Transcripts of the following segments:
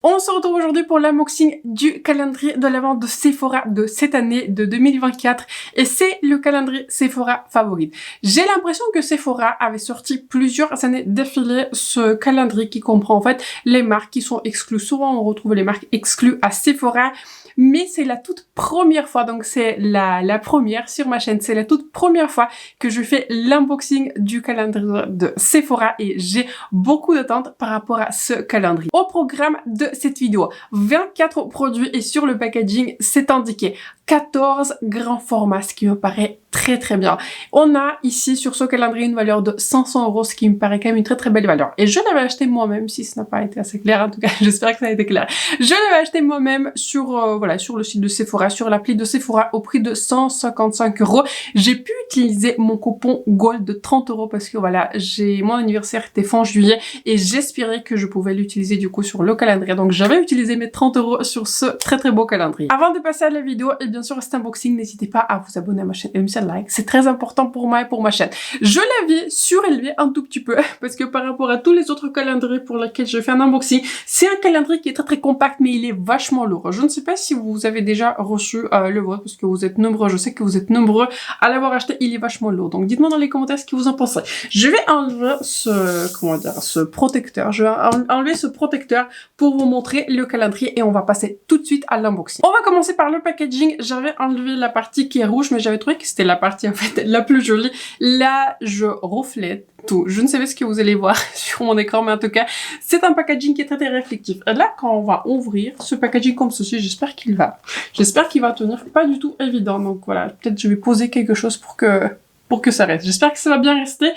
On se retrouve aujourd'hui pour l'unboxing du calendrier de l'Avent de Sephora de cette année de 2024 et c'est le calendrier Sephora Favorite. J'ai l'impression que Sephora avait sorti plusieurs années d'affilée ce calendrier qui comprend en fait les marques qui sont exclues. Souvent on retrouve les marques exclues à Sephora, mais c'est la toute première fois, donc c'est la première sur ma chaîne, c'est la toute première fois que je fais l'unboxing du calendrier de Sephora et j'ai beaucoup d'attentes par rapport à ce calendrier. Au programme de cette vidéo, 24 produits et sur le packaging, c'est indiqué 14 grands formats, ce qui me paraît très bien. On a ici sur ce calendrier une valeur de 500 €, ce qui me paraît quand même une très belle valeur. Et je l'avais acheté moi-même, si ce n'a pas été assez clair, en tout cas j'espère que ça a été clair. Je l'avais acheté moi-même sur voilà, sur le site de Sephora, sur l'appli de Sephora au prix de 155 €. J'ai pu utiliser mon coupon Gold de 30 € parce que voilà, mon anniversaire était fin juillet et j'espérais que je pouvais l'utiliser du coup sur le calendrier. Donc j'avais utilisé mes 30 € sur ce très beau calendrier. Avant de passer à la vidéo et bien sûr à cet unboxing, n'hésitez pas à vous abonner à ma chaîne et me faire like. C'est très important pour moi et pour ma chaîne. Je l'avais surélevé un tout petit peu parce que par rapport à tous les autres calendriers pour lesquels je fais un unboxing, c'est un calendrier qui est très compact mais il est vachement lourd. Je ne sais pas si vous avez déjà reçu le vôtre parce que vous êtes nombreux, je sais que vous êtes nombreux à l'avoir acheté, il est vachement lourd. Donc dites-moi dans les commentaires ce que vous en pensez. Je vais enlever ce protecteur. Je vais enlever ce protecteur pour vous montrer le calendrier et on va passer tout de suite à l'unboxing. On va commencer par le packaging. J'avais enlevé la partie qui est rouge mais j'avais trouvé que c'était la partie en fait la plus jolie. Là, je reflète tout. Je ne sais pas ce que vous allez voir sur mon écran, mais en tout cas, c'est un packaging qui est très réflectif. Et là, quand on va ouvrir ce packaging comme ceci, j'espère qu'il va tenir. Pas du tout évident. Donc voilà, peut-être je vais poser quelque chose pour que ça reste. J'espère que ça va bien rester.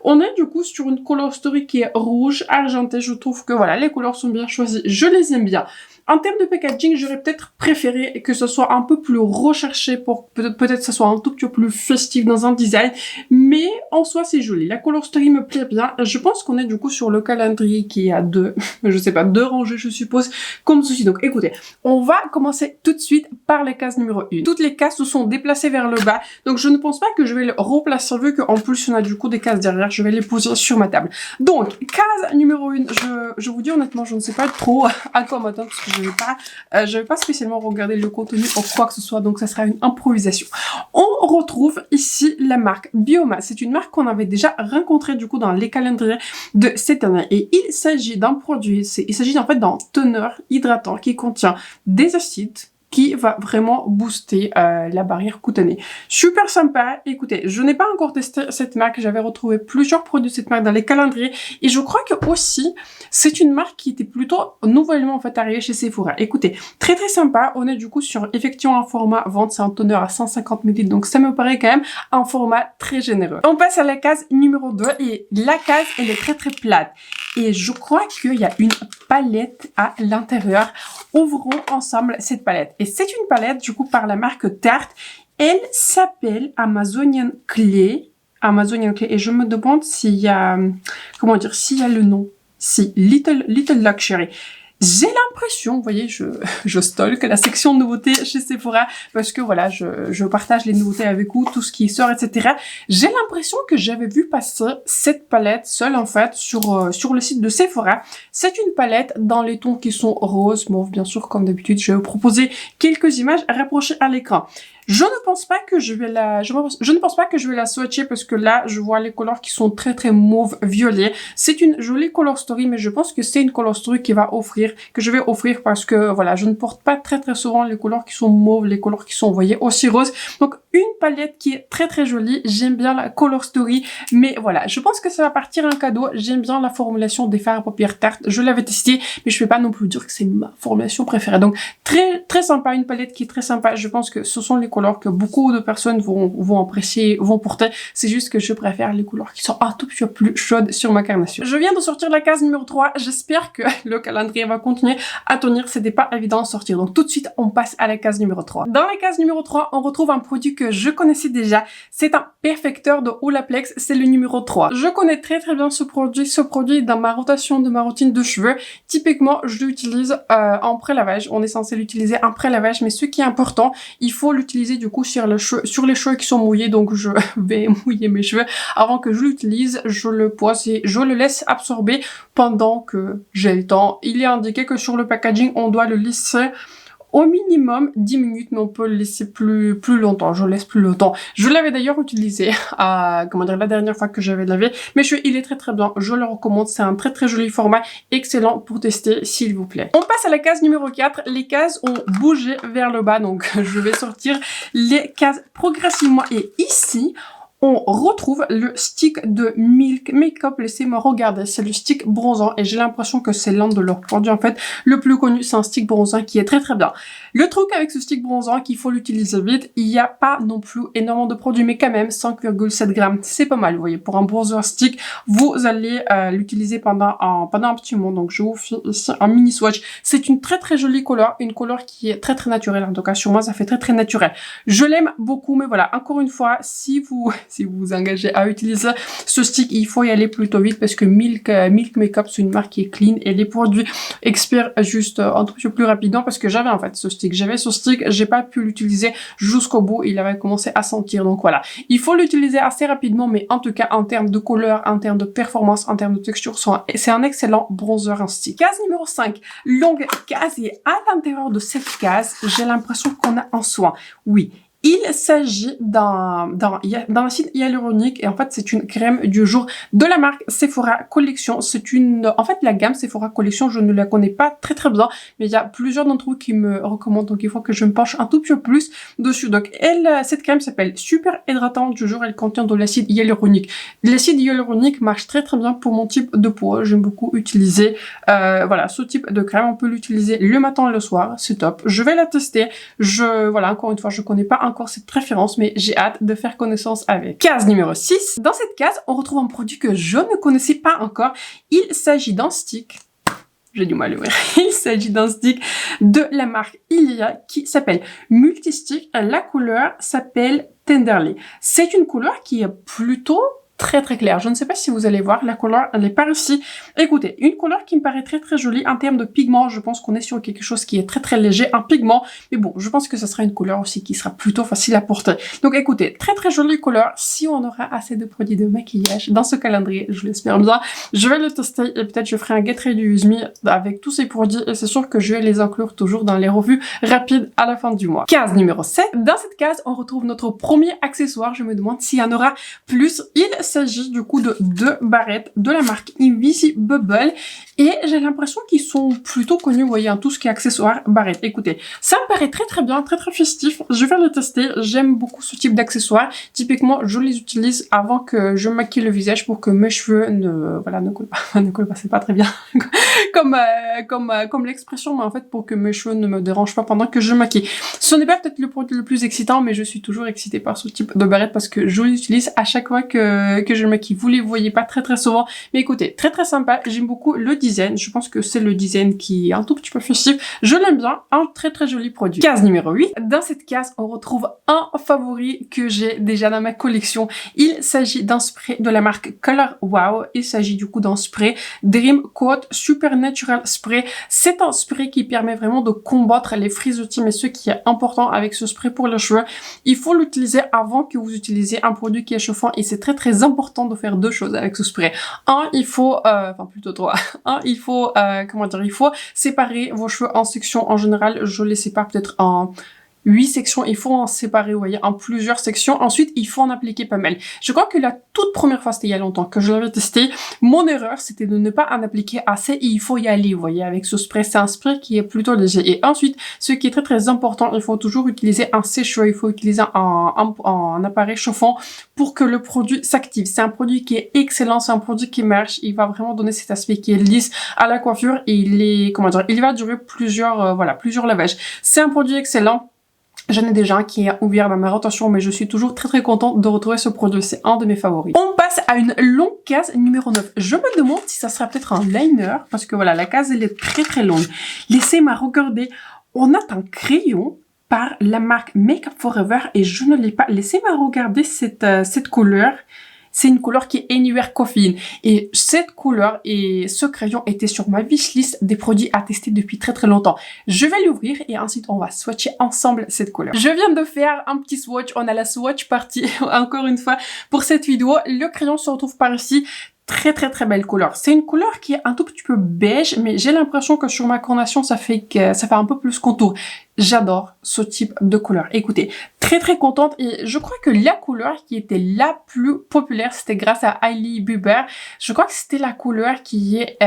On est du coup sur une color story qui est rouge, argenté. Je trouve que voilà, les couleurs sont bien choisies. Je les aime bien. En termes de packaging, j'aurais peut-être préféré que ce soit un peu plus recherché pour peut-être que ce soit un tout petit peu plus festif dans un design, mais en soi c'est joli. La color story me plaît bien. Je pense qu'on est du coup sur le calendrier qui a deux rangées je suppose, comme ceci. Donc écoutez, on va commencer tout de suite par la case numéro 1. Toutes les cases se sont déplacées vers le bas, donc je ne pense pas que je vais le replacer vu qu'en plus on a du coup des cases derrière. Je vais les poser sur ma table. Donc case numéro 1, je vous dis honnêtement, je ne sais pas trop à quoi m'attendre parce que je vais pas spécialement regarder le contenu ou quoi que ce soit, donc ça sera une improvisation. On retrouve ici la marque Bioma. C'est une marque qu'on avait déjà rencontrée du coup dans les calendriers de cette année et il s'agit d'un produit, il s'agit en fait d'un toner hydratant qui contient des acides qui va vraiment booster la barrière cutanée. Super sympa. Écoutez, je n'ai pas encore testé cette marque. J'avais retrouvé plusieurs produits de cette marque dans les calendriers et je crois que aussi c'est une marque qui était plutôt nouvellement en fait arrivée chez Sephora. Écoutez, très sympa. On est du coup sur effectivement un format vente, c'est un toner à 150 ml, donc ça me paraît quand même un format très généreux. On passe à la case numéro 2 et la case elle est très plate et je crois qu'il y a une palette à l'intérieur. Ouvrons ensemble cette palette. Et c'est une palette du coup par la marque Tarte. Elle s'appelle Amazonian Clay. Et je me demande s'il y a, s'il y a le nom. Si, Little Luxury. J'ai l'impression, vous voyez, je stalk la section nouveautés chez Sephora parce que voilà, je partage les nouveautés avec vous, tout ce qui sort, etc. J'ai l'impression que j'avais vu passer cette palette seule en fait sur le site de Sephora. C'est une palette dans les tons qui sont roses, mauve bien sûr comme d'habitude. Je vais vous proposer quelques images rapprochées à l'écran. Je ne pense pas que je vais la swatcher parce que là, je vois les couleurs qui sont très mauve violet. C'est une jolie color story, mais je pense que c'est une color story que je vais offrir parce que voilà, je ne porte pas très souvent les couleurs qui sont mauves, les couleurs qui sont, vous voyez, aussi roses. Donc, une palette qui est très jolie. J'aime bien la color story, mais voilà, je pense que ça va partir en cadeau. J'aime bien la formulation des fards à paupières Tarte. Je l'avais testé, mais je ne vais pas non plus dire que c'est ma formulation préférée. Donc, très sympa, une palette qui est très sympa. Je pense que ce sont les couleurs que beaucoup de personnes vont apprécier, vont porter. C'est juste que je préfère les couleurs qui sont un tout petit peu plus chaudes sur ma carnation. Je viens de sortir la case numéro 3. J'espère que le calendrier va continuer à tenir. C'était pas évident à sortir. Donc tout de suite, on passe à la case numéro 3. Dans la case numéro 3, on retrouve un produit que je connaissais déjà. C'est un perfecteur de Olaplex. C'est le numéro 3. Je connais très bien ce produit. Ce produit est dans ma rotation de ma routine de cheveux. Typiquement, je l'utilise en pré-lavage. On est censé l'utiliser en pré-lavage, mais ce qui est important, il faut l'utiliser l'utiliser du coup sur les cheveux qui sont mouillés, donc je vais mouiller mes cheveux avant que je l'utilise. Je le pose et je le laisse absorber pendant que j'ai le temps. Il est indiqué que sur le packaging, on doit le laisser au minimum 10 minutes, mais on peut le laisser plus longtemps. Je laisse plus longtemps. Je l'avais d'ailleurs utilisé la dernière fois que j'avais lavé. Mais il est très très bien. Je le recommande. C'est un très très joli format. Excellent pour tester, s'il vous plaît. On passe à la case numéro 4. Les cases ont bougé vers le bas. Donc, je vais sortir les cases progressivement. Et ici, on retrouve le stick de Milk Makeup. Laissez-moi regarder, c'est le stick bronzant et j'ai l'impression que c'est l'un de leurs produits en fait le plus connu. C'est un stick bronzant qui est très très bien. Le truc avec ce stick bronzant, qu'il faut l'utiliser vite, il n'y a pas non plus énormément de produits, mais quand même 5,7 grammes, c'est pas mal. Vous voyez, pour un bronzer stick, vous allez l'utiliser pendant un petit moment. Donc je vous fais ici un mini swatch. C'est une très très jolie couleur, une couleur qui est très très naturelle. En tout cas sur moi, ça fait très très naturel. Je l'aime beaucoup, mais voilà, encore une fois, si vous vous engagez à utiliser ce stick, il faut y aller plutôt vite parce que Milk Makeup, c'est une marque qui est clean et les produits expirent juste un tout petit peu plus rapidement parce que j'avais en fait ce stick. J'avais ce stick, j'ai pas pu l'utiliser jusqu'au bout, il avait commencé à sentir. Donc voilà, il faut l'utiliser assez rapidement, mais en tout cas, en termes de couleur, en termes de performance, en termes de texture, c'est un excellent bronzer, un stick. Case numéro 5, longue case, et à l'intérieur de cette case, j'ai l'impression qu'on a un soin. Oui. Il s'agit d'un acide hyaluronique et en fait c'est une crème du jour de la marque Sephora Collection. En fait la gamme Sephora Collection, je ne la connais pas très très bien, mais il y a plusieurs d'entre vous qui me recommandent, donc il faut que je me penche un tout petit peu plus dessus. Donc cette crème s'appelle Super Hydratante du jour, elle contient de l'acide hyaluronique. L'acide hyaluronique marche très très bien pour mon type de peau, j'aime beaucoup utiliser voilà ce type de crème. On peut l'utiliser le matin et le soir, c'est top. Je vais la tester. Voilà, encore une fois, je connais pas encore cette préférence, mais j'ai hâte de faire connaissance avec. Case numéro 6. Dans cette case, on retrouve un produit que je ne connaissais pas encore. Il s'agit d'un stick. J'ai du mal à l'ouvrir. Il s'agit d'un stick de la marque Ilia qui s'appelle Multistick. La couleur s'appelle Tenderly. C'est une couleur qui est plutôt très très clair. Je ne sais pas si vous allez voir, la couleur, elle est par ici. Écoutez, une couleur qui me paraît très très jolie en termes de pigment. Je pense qu'on est sur quelque chose qui est très très léger, un pigment. Mais bon, je pense que ce sera une couleur aussi qui sera plutôt facile à porter. Donc écoutez, très très jolie couleur. Si on aura assez de produits de maquillage dans ce calendrier, je l'espère bien, je vais le tester et peut-être je ferai un Get Ready With Me avec tous ces produits et c'est sûr que je vais les inclure toujours dans les revues rapides à la fin du mois. Case numéro 7. Dans cette case, on retrouve notre premier accessoire. Je me demande s'il y en aura plus. Il s'agit du coup de 2 barrettes de la marque Invisible et j'ai l'impression qu'ils sont plutôt connus, vous voyez, en tout ce qui est accessoires barrettes. Écoutez, ça me paraît très très bien, très très festif. Je vais le tester. J'aime beaucoup ce type d'accessoires. Typiquement, je les utilise avant que je maquille le visage pour que mes cheveux ne coulent pas. Ne coulent pas, c'est pas très bien comme l'expression, mais en fait pour que mes cheveux ne me dérangent pas pendant que je maquille. Ce n'est pas peut-être le produit le plus excitant, mais je suis toujours excitée par ce type de barrette parce que je l'utilise à chaque fois que je maquille. Vous les voyez pas très très souvent, mais écoutez, très très sympa. J'aime beaucoup le design. Je pense que c'est le design qui est un tout petit peu festif. Je l'aime bien. Un très très joli produit. Case numéro 8. Dans cette case, on retrouve un favori que j'ai déjà dans ma collection. Il s'agit d'un spray de la marque Color Wow. Il s'agit du coup d'un spray Dream Coat Supernatural Spray. C'est un spray qui permet vraiment de combattre les frisottis, mais ce qui est important avec ce spray pour les cheveux, il faut l'utiliser avant que vous utilisiez un produit qui est chauffant et c'est très très important de faire 2 choses avec ce spray. Il faut il faut séparer vos cheveux en sections. En général, je les sépare peut-être en 8 sections, il faut en séparer, vous voyez, en plusieurs sections. Ensuite, il faut en appliquer pas mal. Je crois que la toute première fois, c'était il y a longtemps que je l'avais testé. Mon erreur, c'était de ne pas en appliquer assez et il faut y aller, vous voyez, avec ce spray. C'est un spray qui est plutôt léger. Et ensuite, ce qui est très très important, il faut toujours utiliser un sèche-cheveux, il faut utiliser un appareil chauffant pour que le produit s'active. C'est un produit qui est excellent, c'est un produit qui marche. Il va vraiment donner cet aspect qui est lisse à la coiffure et il va durer plusieurs lavages. C'est un produit excellent. J'en ai déjà un qui est ouvert dans ma rotation, mais je suis toujours très très contente de retrouver ce produit. C'est un de mes favoris. On passe à une longue case numéro 9. Je me demande si ça sera peut-être un liner, parce que voilà, la case elle est très très longue. Laissez-moi regarder. On a un crayon par la marque Make Up For Ever et je ne l'ai pas. Laissez-moi regarder cette couleur. c'est une couleur qui est Anywhere Coffee. Et cette couleur et ce crayon étaient sur ma wishlist des produits à tester depuis très très longtemps. Je vais l'ouvrir et ensuite on va swatcher ensemble cette couleur. Je viens de faire un petit swatch, on a la swatch partie encore une fois pour cette vidéo. Le crayon se retrouve par ici. Très très très belle couleur. C'est une couleur qui est un tout petit peu beige, mais j'ai l'impression que sur ma carnation ça fait un peu plus contour. J'adore ce type de couleur. Écoutez, très très contente et je crois que la couleur qui était la plus populaire, c'était grâce à Hailey Bieber. Je crois que c'était la couleur qui est,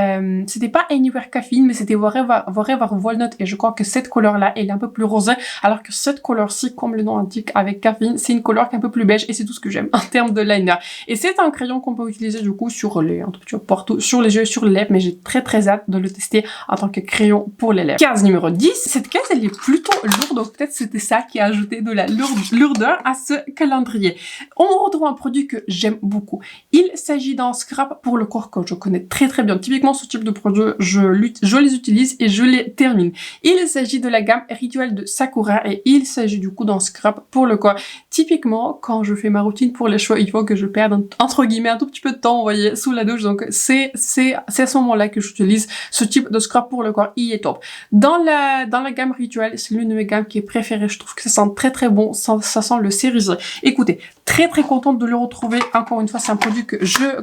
c'était pas Anywhere Caffeine, mais c'était Forever Walnut et je crois que cette couleur-là, elle est un peu plus rosée, alors que cette couleur-ci, comme le nom indique avec Caffeine, c'est une couleur qui est un peu plus beige et c'est tout ce que j'aime en termes de liner. Et c'est un crayon qu'on peut utiliser du coup sur les, un tout petit peu partout, sur les yeux, sur les lèvres, mais j'ai très très hâte de le tester en tant que crayon pour les lèvres. Case numéro 10, cette case elle est plutôt lourde, donc peut-être c'était ça qui a ajouté de la lourdeur à ce calendrier. On retrouve un produit que j'aime beaucoup. Il s'agit d'un scrap pour le corps que je connais très très bien. Typiquement ce type de produit, je les utilise et je les termine. Il s'agit de la gamme Rituel de Sakura et il s'agit du coup d'un scrap pour le corps. Typiquement, quand je fais ma routine pour les cheveux, il faut que je perde entre guillemets un tout petit peu de temps, vous voyez, sous la douche. Donc c'est à ce moment-là que j'utilise ce type de scrap pour le corps. Il est top. Dans la gamme Rituel, c'est l'une de mes gammes qui est préférée. Je trouve que ça sent très très bon. Ça sent le cerisier. Écoutez, très très contente de le retrouver. Encore une fois, c'est un produit que je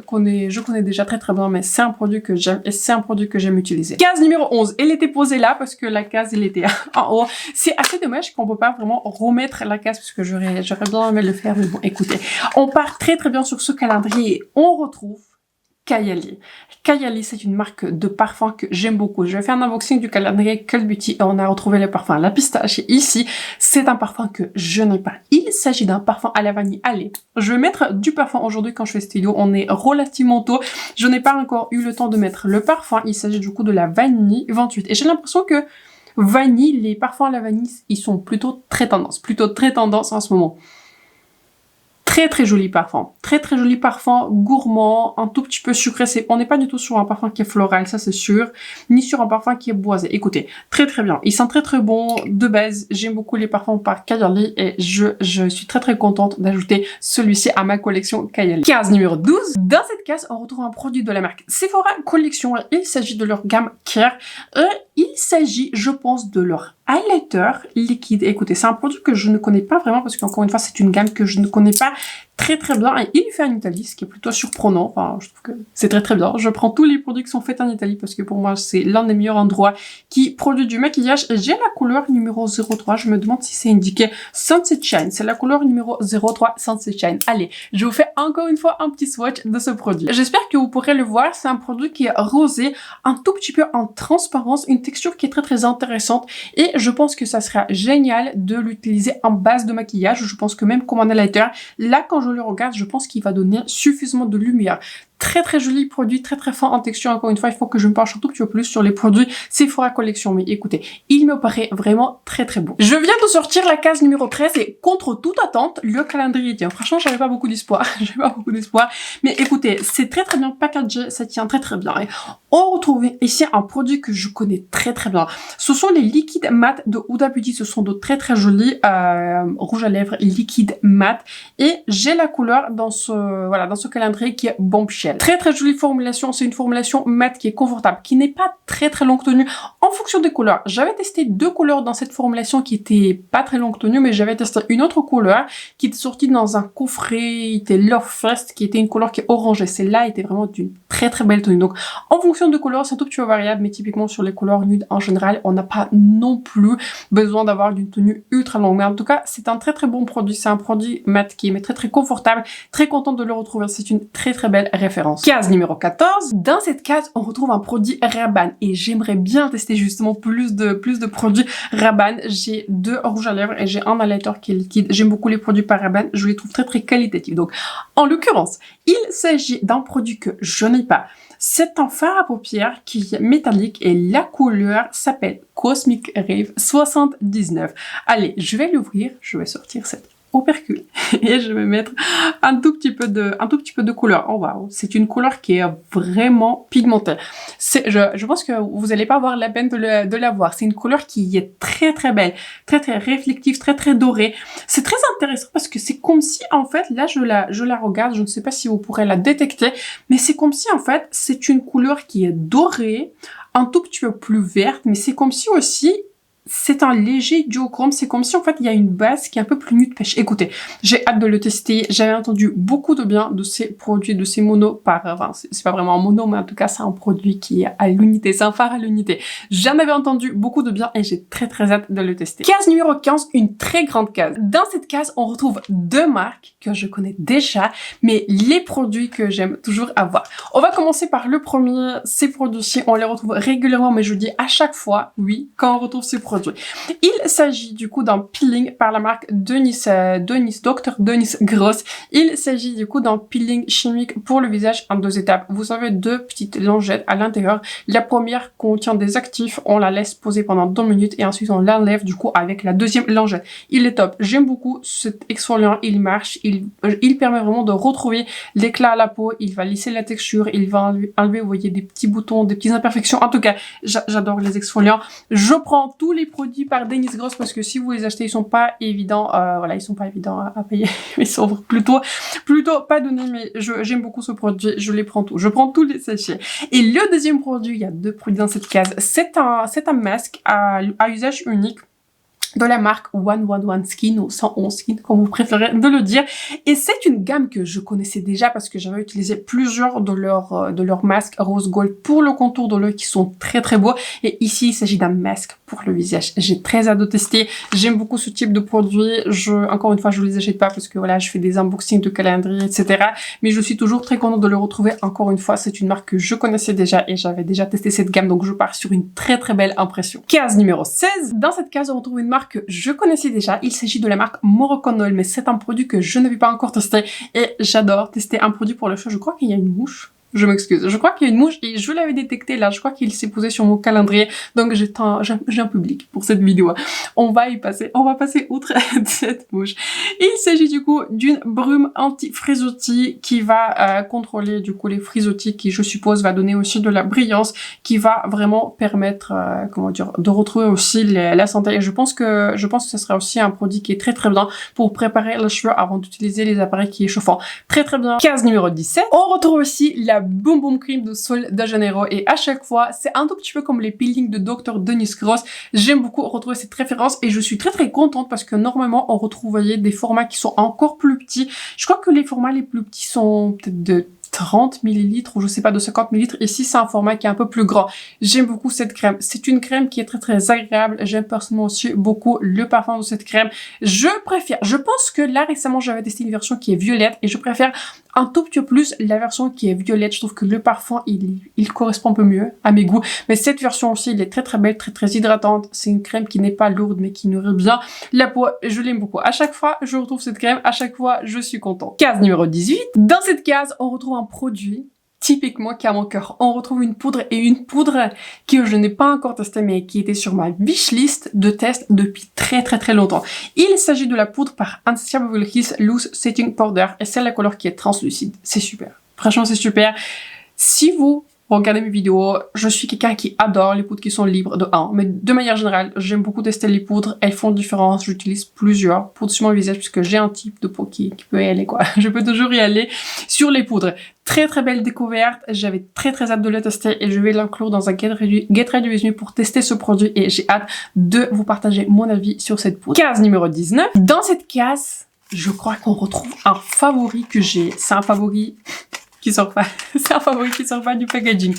connais déjà très très bien, mais c'est un produit que j'aime et c'est un produit que j'aime utiliser. Case numéro 11. Elle était posée là parce que la case, elle était en haut. C'est assez dommage qu'on peut pas vraiment remettre la case parce que j'aurais bien aimé le faire, mais bon, écoutez. On part très très bien sur ce calendrier et on retrouve Kayali. Kayali, c'est une marque de parfum que j'aime beaucoup. Je vais faire un unboxing du calendrier Cult Beauty et on a retrouvé le parfum La Pistache. Ici, c'est un parfum que je n'ai pas. Il s'agit d'un parfum à la vanille. Allez, je vais mettre du parfum aujourd'hui quand je fais cette vidéo. On est relativement tôt. Je n'ai pas encore eu le temps de mettre le parfum. Il s'agit du coup de la vanille 28. Et j'ai l'impression que vanille, les parfums à la vanille, ils sont plutôt très tendance en ce moment. Très très joli parfum, très joli parfum, gourmand, un tout petit peu sucré. On n'est pas du tout sur un parfum qui est floral, ça c'est sûr, ni sur un parfum qui est boisé. Écoutez, très très bien, il sent très très bon de base. J'aime beaucoup les parfums par Kayali et je suis très très contente d'ajouter celui-ci à ma collection Kayali. Case numéro 12. Dans cette case, on retrouve un produit de la marque Sephora Collection. Il s'agit de leur gamme Care. Il s'agit, je pense, de leur highlighter liquide. Écoutez, c'est un produit que je ne connais pas vraiment parce qu'encore une fois, c'est une gamme que je ne connais pas très très bien et il est fait en Italie, ce qui est plutôt surprenant. Enfin, je trouve que c'est très très bien. Je prends tous les produits qui sont faits en Italie parce que pour moi, c'est l'un des meilleurs endroits qui produit du maquillage. J'ai la couleur numéro 03. Je me demande si c'est indiqué Sunset Shine. C'est la couleur numéro 03 Sunset Shine. Allez, je vous fais encore une fois un petit swatch de ce produit. J'espère que vous pourrez le voir. C'est un produit qui est rosé, un tout petit peu en transparence, une texture qui est très très intéressante et je pense que ça sera génial de l'utiliser en base de maquillage. Je pense que même comme un highlighter, là quand je le regarde, je pense qu'il va donner suffisamment de lumière. Très très joli produit, très très fin en texture. Encore une fois, il faut que je me penche un tout petit peu plus sur les produits Sephora Collection. Mais écoutez, il me paraît vraiment très très beau. Je viens de sortir la case numéro 13 et contre toute attente, le calendrier tient. Franchement, j'avais pas beaucoup d'espoir. Mais écoutez, c'est très très bien packagé, ça tient très très bien. Et on retrouve ici un produit que je connais très très bien. Ce sont les liquides mat de Huda Beauty. Ce sont de très très jolis rouge à lèvres liquide mat. Et j'ai la couleur dans ce calendrier qui est Bombshell. Très très jolie formulation, c'est une formulation mat qui est confortable, qui n'est pas très très longue tenue en fonction des couleurs. J'avais testé deux couleurs dans cette formulation qui étaient pas très longue tenue, mais j'avais testé une autre couleur qui était sortie dans un coffret, était Love Fest, qui était une couleur qui est orangée. Celle-là était vraiment d'une très très belle tenue. Donc en fonction de couleurs, c'est un tout petit peu variable, mais typiquement sur les couleurs nudes en général, on n'a pas non plus besoin d'avoir une tenue ultra longue. Mais en tout cas, c'est un très très bon produit. C'est un produit mat qui est très très confortable. Très contente de le retrouver. C'est une très très belle référence. Case numéro 14. Dans cette case, on retrouve un produit Rabanne et j'aimerais bien tester justement plus de produits Rabanne. J'ai deux rouges à lèvres et j'ai un highlighter qui est liquide. J'aime beaucoup les produits par Rabanne. Je les trouve très très qualitatifs. Donc, en l'occurrence, il s'agit d'un produit que je n'ai pas. C'est un fard à paupières qui est métallique et la couleur s'appelle Cosmic Rave 79. Allez, je vais l'ouvrir. Je vais sortir cette opercule et je vais mettre un tout petit peu de couleur. Oh waouh, c'est une couleur qui est vraiment pigmentée. Je pense que vous allez pas avoir la peine de la voir. C'est une couleur qui est très très belle, très très réflective, très très dorée. C'est très intéressant parce que c'est comme si en fait, là je la regarde, je ne sais pas si vous pourrez la détecter, mais c'est comme si en fait c'est une couleur qui est dorée, un tout petit peu plus verte, mais c'est comme si aussi c'est un léger duochrome, c'est comme si en fait il y a une base qui est un peu plus nue de pêche. Écoutez, j'ai hâte de le tester, j'avais entendu beaucoup de bien de ces produits, de ces monos enfin c'est pas vraiment un mono, mais en tout cas c'est un produit qui est à l'unité, c'est un phare à l'unité. J'en avais entendu beaucoup de bien et j'ai très très hâte de le tester. Case numéro 15, une très grande case. Dans cette case, on retrouve deux marques que je connais déjà, mais les produits que j'aime toujours avoir. On va commencer par le premier, ces produits-ci, on les retrouve régulièrement, mais je dis à chaque fois, oui, quand on retrouve ces produits. Il s'agit du coup d'un peeling par la marque Dr. Dennis Gross. Il s'agit du coup d'un peeling chimique pour le visage en 2 étapes. Vous avez 2 petites langettes à l'intérieur. La première contient des actifs, on la laisse poser pendant 2 minutes et ensuite on l'enlève du coup avec la deuxième langette. Il est top. J'aime beaucoup cet exfoliant, il marche, il permet vraiment de retrouver l'éclat à la peau, il va lisser la texture, il va enlever, vous voyez, des petits boutons, des petites imperfections. En tout cas, j'adore les exfoliants. Je prends tous les produits par Dennis Gross parce que si vous les achetez, ils sont pas évidents, voilà, ils sont pas évidents à payer. Ils sont plutôt pas donnés, mais j'aime beaucoup ce produit, je les prends tous. Je prends tous les sachets. Et le deuxième produit, il y a 2 produits dans cette case, c'est un masque à usage unique de la marque 111 Skin ou 111 Skin, comme vous préférez de le dire. Et c'est une gamme que je connaissais déjà parce que j'avais utilisé plusieurs de leurs masques rose gold pour le contour de l'œil qui sont très très beaux. Et ici, il s'agit d'un masque pour le visage. J'ai très hâte de tester. J'aime beaucoup ce type de produit. Encore une fois, je les achète pas parce que voilà, je fais des unboxings de calendrier, etc. Mais je suis toujours très contente de le retrouver. Encore une fois, c'est une marque que je connaissais déjà et j'avais déjà testé cette gamme. Donc je pars sur une très très belle impression. Case numéro 16. Dans cette case, on retrouve une marque que je connaissais déjà. Il s'agit de la marque Moroccan Oil, mais c'est un produit que je n'avais pas encore testé et j'adore tester un produit pour le cheveu. Je crois qu'il y a une mouche. Je m'excuse. Je crois qu'il y a une mouche et je l'avais détecté là. Je crois qu'il s'est posé sur mon calendrier. Donc j'ai un public pour cette vidéo. On va passer outre cette mouche. Il s'agit du coup d'une brume anti-frisottis qui va contrôler du coup les frisottis qui, je suppose, va donner aussi de la brillance, qui va vraiment permettre, comment dire, de retrouver aussi la santé. Et je pense que ce sera aussi un produit qui est très très bien pour préparer les cheveux avant d'utiliser les appareils qui est chauffant. Très très bien. Case numéro 17. On retrouve aussi la Boom Boom Cream de Sol de Janeiro et à chaque fois, c'est un tout petit peu comme les peelings de Dr. Dennis Gross. J'aime beaucoup retrouver cette référence et je suis très très contente parce que normalement, on retrouve des formats qui sont encore plus petits. Je crois que les formats les plus petits sont peut-être de 30 ml ou je sais pas, de 50 ml. Ici, c'est un format qui est un peu plus grand. J'aime beaucoup cette crème. C'est une crème qui est très très agréable. J'aime personnellement aussi beaucoup le parfum de cette crème. Je pense que là récemment, j'avais testé une version qui est violette et je préfère un tout petit peu plus la version qui est violette. Je trouve que le parfum, il correspond un peu mieux à mes goûts. Mais cette version aussi, elle est très très belle, très très hydratante. C'est une crème qui n'est pas lourde mais qui nourrit bien la peau. Je l'aime beaucoup. À chaque fois, je retrouve cette crème. À chaque fois, je suis contente. Case numéro 18. Dans cette case, on retrouve un produit typiquement qui a mon cœur. On retrouve une poudre que je n'ai pas encore testée mais qui était sur ma wishlist de test depuis très très très longtemps. Il s'agit de la poudre par Anastasia Beverly Hills Loose Setting Powder et c'est la couleur qui est translucide. C'est super. Franchement, c'est super. Si vous regardez mes vidéos, je suis quelqu'un qui adore les poudres qui sont libres de 1. Mais de manière générale, j'aime beaucoup tester les poudres. Elles font différence. J'utilise plusieurs poudres sur mon visage puisque j'ai un type de peau qui peut y aller, quoi. Je peux toujours y aller sur les poudres. Très très belle découverte. J'avais très très hâte de le tester et je vais l'inclure dans un Get Ready With Me pour tester ce produit et j'ai hâte de vous partager mon avis sur cette poudre. Case numéro 19. Dans cette case, je crois qu'on retrouve un favori que j'ai. C'est un favori qui sort pas du packaging.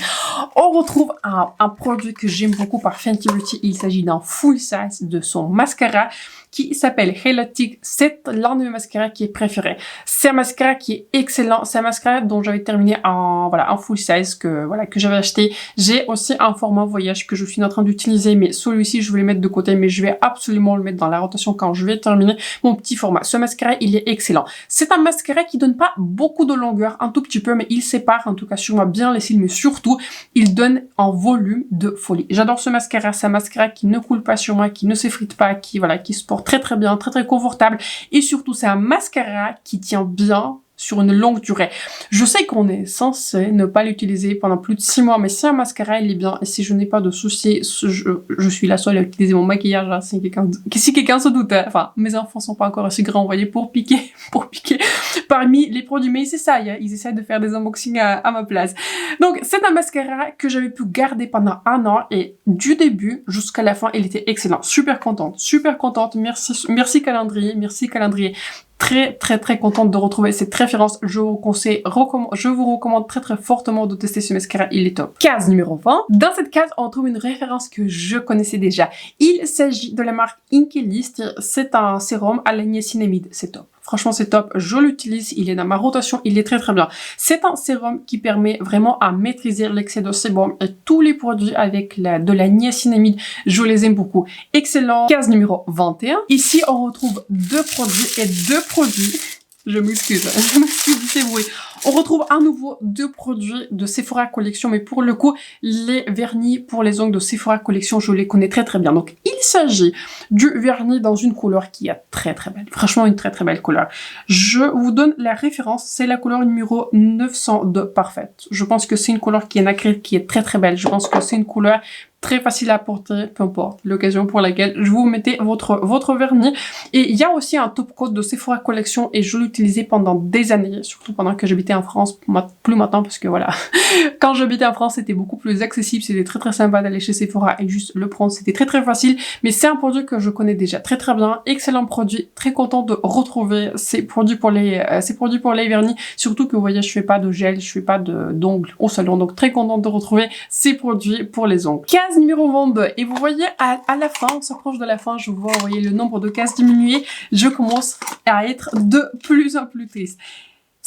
On retrouve un produit que j'aime beaucoup par Fenty Beauty. Il s'agit d'un full size de son mascara qui s'appelle Hellotic. C'est l'un de mes mascaras qui est préféré. C'est un mascara qui est excellent. C'est un mascara dont j'avais terminé en full size que j'avais acheté. J'ai aussi un format voyage que je suis en train d'utiliser, mais celui-ci je vais le mettre de côté, mais je vais absolument le mettre dans la rotation quand je vais terminer mon petit format. Ce mascara, il est excellent. C'est un mascara qui donne pas beaucoup de longueur, un tout petit peu, mais il sépare en tout cas sur moi bien les cils, mais surtout, il donne un volume de folie. J'adore ce mascara, c'est un mascara qui ne coule pas sur moi, qui ne s'effrite pas, qui voilà, qui se porte très très bien, très très confortable, et surtout c'est un mascara qui tient bien sur une longue durée. Je sais qu'on est censé ne pas l'utiliser pendant plus de 6 mois, mais si un mascara il est bien, et si je n'ai pas de soucis, je suis la seule à utiliser mon maquillage, hein, si quelqu'un se doute, enfin, mes enfants sont pas encore assez grands, vous voyez, pour piquer parmi les produits, mais ils essaient de faire des unboxings à ma place. Donc, c'est un mascara que j'avais pu garder pendant 1 an, et du début jusqu'à la fin, il était excellent. Super contente, merci calendrier. Très contente de retrouver cette référence. Je vous recommande très fortement de tester ce mascara, il est top. Case numéro 20. Dans cette case, on trouve une référence que je connaissais déjà. Il s'agit de la marque Inkey List. C'est un sérum à la niacinamide. C'est top. Franchement, c'est top. Je l'utilise. Il est dans ma rotation. Il est très bien. C'est un sérum qui permet vraiment à maîtriser l'excès de sébum, et tous les produits avec de la niacinamide, je les aime beaucoup. Excellent. Case numéro 21. Ici, on retrouve deux produits. Je m'excuse du ces bruits. On retrouve à nouveau 2 produits de Sephora Collection, mais pour le coup, les vernis pour les ongles de Sephora Collection, je les connais très bien. Donc, il s'agit du vernis dans une couleur qui est très belle. Franchement, une très belle couleur. Je vous donne la référence, c'est la couleur numéro 902 Parfaite. Je pense que c'est une couleur qui est nacrée, qui est très belle. Je pense que c'est une couleur très facile à porter, peu importe l'occasion pour laquelle je vous mettez votre vernis. Et il y a aussi un top coat de Sephora Collection, et je l'utilisais pendant des années, surtout pendant que j'habitais en France, plus maintenant parce que voilà, quand j'habitais en France, c'était beaucoup plus accessible, c'était très sympa d'aller chez Sephora et juste le prendre, c'était très facile, mais c'est un produit que je connais déjà très bien, excellent produit, très content de retrouver ces produits pour les vernis, surtout que vous voyez, je fais pas de gel, je fais pas d'ongles au salon, donc très contente de retrouver ces produits pour les ongles. Case numéro 22, et vous voyez à la fin, on s'approche de la fin, je vois, vous voyez le nombre de cases diminuer, je commence à être de plus en plus triste.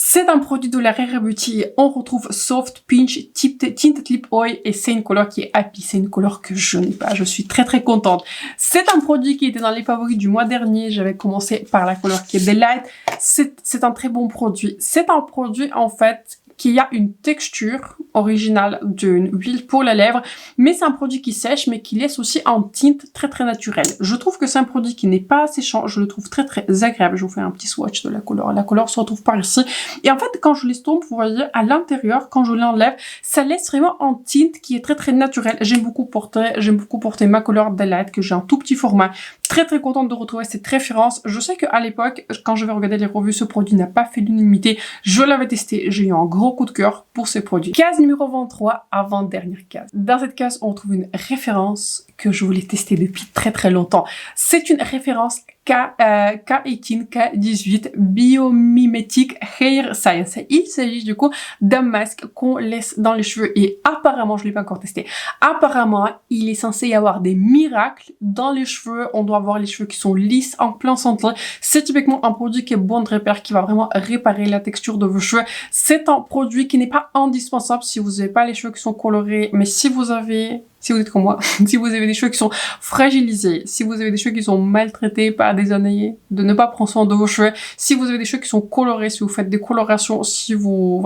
C'est un produit de la Rare Beauty. On retrouve Soft Pinch Tinted Lip Oil, et c'est une couleur qui est happy. C'est une couleur que je n'ai pas. Je suis très contente. C'est un produit qui était dans les favoris du mois dernier. J'avais commencé par la couleur qui est Delight. C'est un très bon produit. C'est un produit en fait qui a une texture originale d'une huile pour les lèvres, mais c'est un produit qui sèche, mais qui laisse aussi un tinte très naturel. Je trouve que c'est un produit qui n'est pas séchant, je le trouve très agréable. Je vous fais un petit swatch de la couleur. La couleur se retrouve par ici. Et en fait, quand je l'estompe, vous voyez, à l'intérieur, quand je l'enlève, ça laisse vraiment un tinte qui est très naturel. J'aime beaucoup porter ma couleur Delight, que j'ai un tout petit format. Très contente de retrouver cette référence. Je sais qu'à l'époque, quand je vais regarder les revues, ce produit n'a pas fait l'unanimité. Je l'avais testé, j'ai eu un gros coup de cœur pour ces produits. Case numéro 23, avant-dernière case. Dans cette case, on trouve une référence que je voulais tester depuis très longtemps. C'est une référence K18, K18 Biomimetic Hair Science. Il s'agit du coup d'un masque qu'on laisse dans les cheveux, et apparemment, je l'ai pas encore testé, apparemment, il est censé y avoir des miracles dans les cheveux. On doit avoir les cheveux qui sont lisses, en plein santé. C'est typiquement un produit qui est bon de repère, qui va vraiment réparer la texture de vos cheveux. C'est un produit qui n'est pas indispensable si vous n'avez pas les cheveux qui sont colorés, mais si vous êtes comme moi, si vous avez des cheveux qui sont fragilisés, si vous avez des cheveux qui sont maltraités par des années de ne pas prendre soin de vos cheveux, si vous avez des cheveux qui sont colorés, si vous faites des colorations, si vous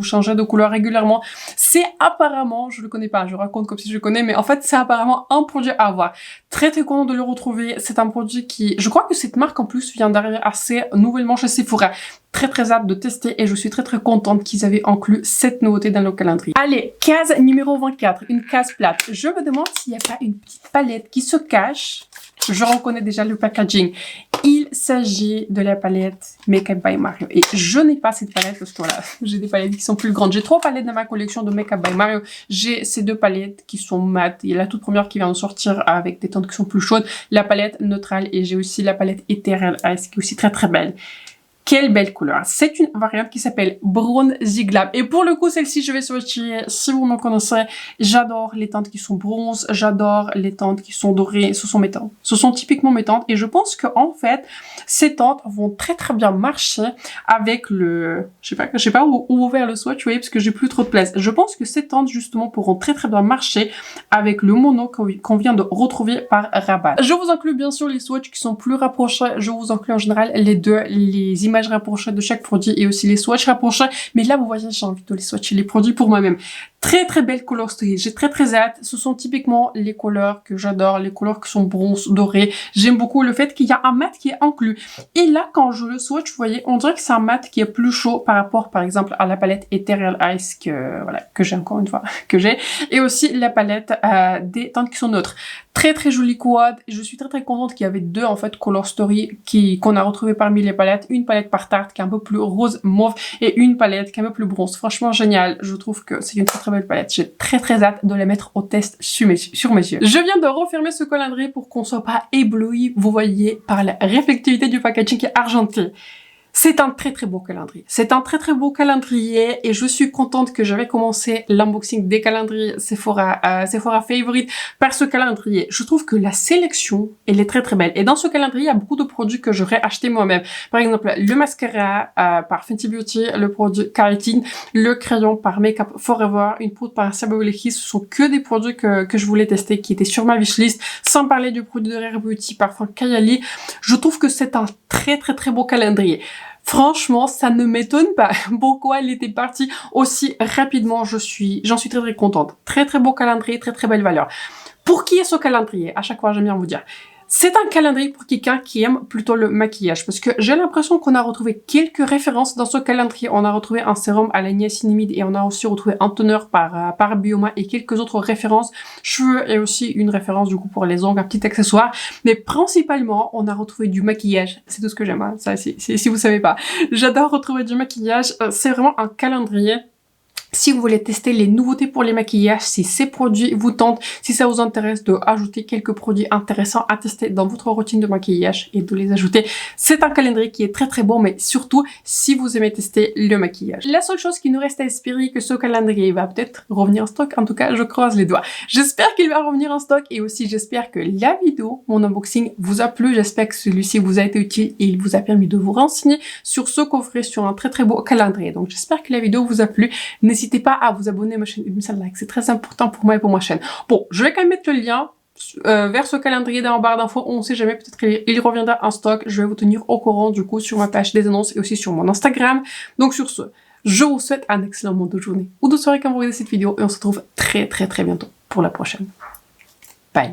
changez de couleur régulièrement, c'est apparemment, je le connais pas, je raconte comme si je le connais, mais en fait, c'est apparemment un produit à avoir. Très content de le retrouver. C'est un produit qui, je crois que cette marque en plus vient d'arriver assez nouvellement chez Sephora. Très hâte de tester, et je suis très contente qu'ils avaient inclus cette nouveauté dans le calendrier. Allez, case numéro 24, une case plate. Je me demande s'il n'y a pas une petite palette qui se cache. Je reconnais déjà le packaging. Il s'agit de la palette Makeup by Mario. Et je n'ai pas cette palette parce que voilà, j'ai des palettes qui sont plus grandes. J'ai 3 palettes dans ma collection de Makeup by Mario. J'ai ces 2 palettes qui sont mates. Il y a la toute première qui vient de sortir avec des teintes qui sont plus chaudes. La palette neutrale, et j'ai aussi la palette Ethereal Ice qui est aussi très belle. Quelle belle couleur. C'est une variante qui s'appelle Bronzy Glam. Et pour le coup, celle-ci, je vais swatcher. Si vous me connaissez, j'adore les teintes qui sont bronze. J'adore les teintes qui sont dorées. Ce sont mes teintes. Ce sont typiquement mes teintes. Et je pense que en fait, ces teintes vont très bien marcher avec le... Je sais pas où ouvrir le swatch, vous voyez, parce que j'ai plus trop de place. Je pense que ces teintes, justement, pourront très bien marcher avec le mono qu'on vient de retrouver par Rabat. Je vous inclus bien sûr les swatchs qui sont plus rapprochés. Je vous inclus en général les images images rapprochées de chaque produit et aussi les swatchs rapprochés. Mais là, vous voyez, j'ai envie de les swatcher les produits pour moi-même. Très belle coloristerie, j'ai très hâte. Ce sont typiquement les couleurs que j'adore, les couleurs qui sont bronze, doré. J'aime beaucoup le fait qu'il y a un mat qui est inclus. Et là, quand je le swatch, vous voyez, on dirait que c'est un mat qui est plus chaud par rapport, par exemple, à la palette Ethereal Ice que j'ai encore une fois, que j'ai. Et aussi la palette des teintes qui sont neutres. Très jolie quad. Je suis très contente qu'il y avait deux en fait Color Story qu'on a retrouvé parmi les palettes. Une palette par Tarte qui est un peu plus rose mauve et une palette qui est un peu plus bronze. Franchement génial. Je trouve que c'est une très belle palette. J'ai très hâte de la mettre au test sur mes yeux. Je viens de refermer ce calendrier pour qu'on soit pas ébloui, vous voyez, par la réflectivité du packaging qui est argenté. C'est un très beau calendrier. C'est un très beau calendrier et je suis contente que j'avais commencé l'unboxing des calendriers Sephora Favorite par ce calendrier. Je trouve que la sélection, elle est très belle. Et dans ce calendrier, il y a beaucoup de produits que j'aurais acheté moi-même. Par exemple, le mascara par Fenty Beauty, le produit Keratin, le crayon par Makeup Forever, une poudre par Sabaody Kiss. Ce sont que des produits que je voulais tester, qui étaient sur ma wishlist, sans parler du produit de Rare Beauty par Franck Kayali. Je trouve que c'est un très beau calendrier. Franchement, ça ne m'étonne pas pourquoi elle était partie aussi rapidement. J'en suis très contente. Très beau calendrier, très belle valeur. Pour qui est ce calendrier? À chaque fois, j'aime bien vous dire. C'est un calendrier pour quelqu'un qui aime plutôt le maquillage parce que j'ai l'impression qu'on a retrouvé quelques références dans ce calendrier. On a retrouvé un sérum à la niacinamide et on a aussi retrouvé un toner par Bioma et quelques autres références cheveux et aussi une référence du coup pour les ongles, un petit accessoire. Mais principalement, on a retrouvé du maquillage. C'est tout ce que j'aime, hein. Ça, si vous savez pas. J'adore retrouver du maquillage. C'est vraiment un calendrier. Si vous voulez tester les nouveautés pour les maquillages, si ces produits vous tentent, si ça vous intéresse de ajouter quelques produits intéressants à tester dans votre routine de maquillage et de les ajouter, c'est un calendrier qui est très bon, mais surtout si vous aimez tester le maquillage. La seule chose qui nous reste à espérer que ce calendrier va peut-être revenir en stock, en tout cas je croise les doigts. J'espère qu'il va revenir en stock et aussi j'espère que la vidéo, mon unboxing vous a plu, j'espère que celui-ci vous a été utile et il vous a permis de vous renseigner sur ce coffret, sur un très beau calendrier. Donc j'espère que la vidéo vous a plu. N'hésitez pas à vous abonner à ma chaîne et mettre un like, c'est très important pour moi et pour ma chaîne. Bon, je vais quand même mettre le lien vers ce calendrier dans la barre d'infos, on sait jamais, peut-être qu'il reviendra en stock. Je vais vous tenir au courant du coup sur ma page des annonces et aussi sur mon Instagram. Donc sur ce, je vous souhaite un excellent moment de journée ou de soirée quand vous regardez cette vidéo et on se retrouve très bientôt pour la prochaine.